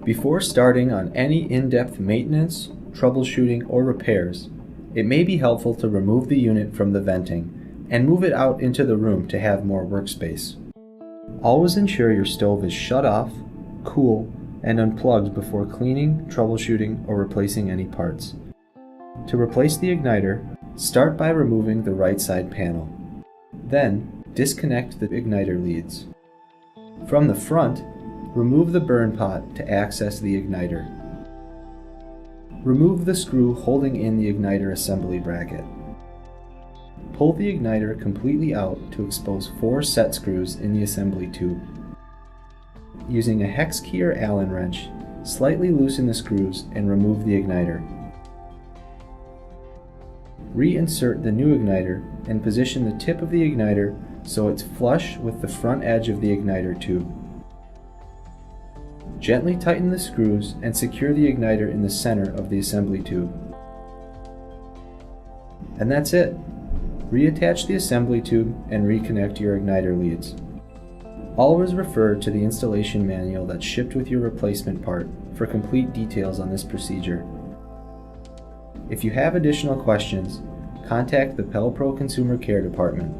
Before starting on any in-depth maintenance, troubleshooting, or repairs, it may be helpful to remove the unit from the venting and move it out into the room to have more workspace. Always ensure your stove is shut off, cool, and unplugged before cleaning, troubleshooting, or replacing any parts. To replace the igniter, start by removing the right side panel. Then, disconnect the igniter leads. From the front, remove the burn pot to access the igniter. Remove the screw holding in the igniter assembly bracket. Pull the igniter completely out to expose 4 set screws in the assembly tube. Using a hex key or Allen wrench, slightly loosen the screws and remove the igniter. Reinsert the new igniter and position the tip of the igniter so it's flush with the front edge of the igniter tube. Gently tighten the screws and secure the igniter in the center of the assembly tube. And that's it. Reattach the assembly tube and reconnect your igniter leads. Always refer to the installation manual that's shipped with your replacement part for complete details on this procedure. If you have additional questions, contact the PelPro Consumer Care Department